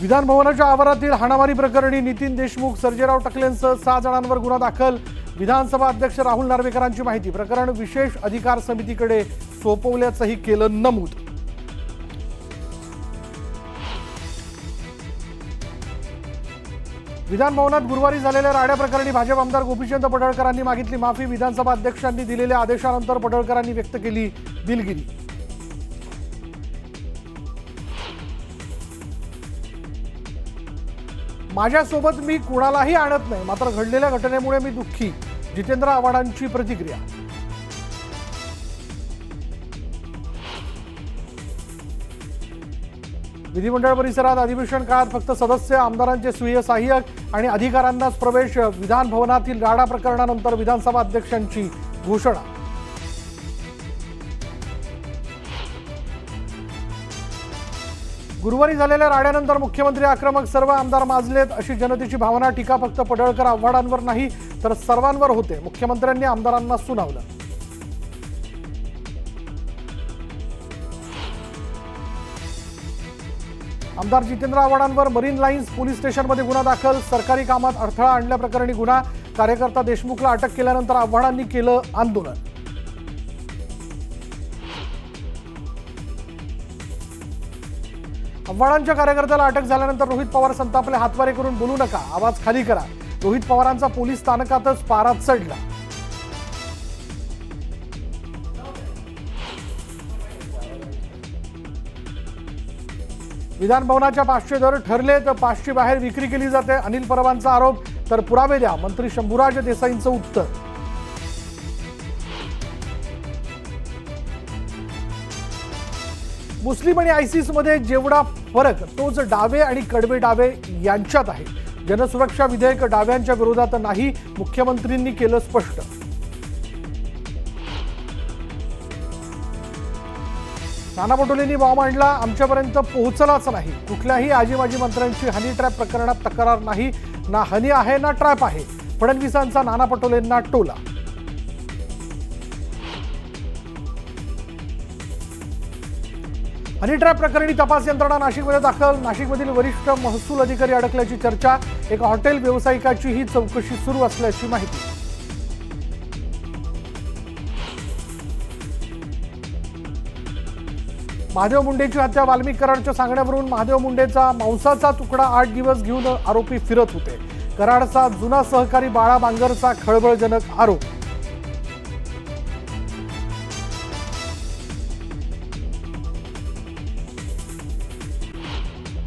विधान भवनाच्या आवारातील हाणामारी प्रकरणी नितीन देशमुख, सर्जेराव टकलेंसह 6 जणांवर गुन्हा दाखल। विधानसभा अध्यक्ष राहुल नार्वेकरांची माहिती, प्रकरण विशेष अधिकार समितीकडे सोपवल्याचंही केलं नमूद। विधान भवनात गुरुवारी झालेल्या राड्या प्रकरणी भाजप आमदार गोपीचंद पडळकरांनी मागितली माफी। विधानसभा अध्यक्षांनी दिलेल्या आदेशानंतर पडळकरांनी व्यक्त केली दिलगिरी। माझ्यासोबत मी कुणालाही आणत नाही, मात्र घडलेल्या घटनेमुळे मी दुःखी। जितेंद्र आव्हाडांची प्रतिक्रिया। विधिमंडळ परिसरात अधिवेशन काळात फक्त सदस्य, आमदारांचे स्वीय सहाय्यक आणि अधिकाऱ्यांनाच प्रवेश। विधान भवनातील राडा प्रकरणानंतर विधानसभा अध्यक्षांची घोषणा। गुरुवारी झालेल्या राड्यानंतर मुख्यमंत्री आक्रमक, सर्व आमदार माजलेत अशी जनतेची भावना। टीका फक्त पडळकर आव्हाडांवर नाही तर सर्वांवर होते। मुख्यमंत्र्यांनी आमदारांना सुनावलं। आमदार जितेंद्र आव्हाडांवर मरीन लाईन्स पोलीस स्टेशनमध्ये गुन्हा दाखल। सरकारी कामात अडथळा आणल्याप्रकरणी गुन्हा। कार्यकर्ता देशमुखला अटक केल्यानंतर आव्हाडांनी केलं आंदोलन। आव्हाडांच्या कार्यकर्त्याला अटक झाल्यानंतर रोहित पवार संतापले। हातवारे करून बोलू नका, आवाज खाली करा। रोहित पवारांचा पोलीस स्थानकातच पारा चढला। विधान भवनाच्या 500 दर ठरले तर 500 बाहेर विक्री केली जाते। अनिल परबांचा आरोप, तर पुरावे द्या, मंत्री शंभूराज देसाईंचं उत्तर। मुस्लिम आणि आयसिस मध्ये जेवढा फरक तोच डावे आणि कडवे डावे यांच्यात आहे। जनसुरक्षा विधेयक डाव्यांच्या विरोधात नाही, मुख्यमंत्र्यांनी केलं स्पष्ट। नाना पटोलेंनी बॉम्ब आणला, आमच्यापर्यंत पोहोचलाच नाही। कुठल्याही आजी माजी मंत्र्यांची हनी ट्रॅप प्रकरणात तक्रार नाही, ना हनी आहे ना ट्रॅप आहे। फडणवीसांचा नाना पटोलेंना टोला। हनी ट्रॅप प्रकरणी तपास यंत्रणा नाशिकमध्ये दाखल। नाशिकमधील वरिष्ठ महसूल अधिकारी अडकल्याची चर्चा। एका हॉटेल व्यावसायिकाची ही चौकशी सुरू असल्याची माहिती। महादेव मुंडेची हत्या, वाल्मिक कराडच्या सांगण्यावरून महादेव मुंडेचा मांसाचा तुकडा 8 दिवस घेऊन आरोपी फिरत होते। कराडचा जुना सहकारी बाळा बांगरचा खळबळजनक आरोप।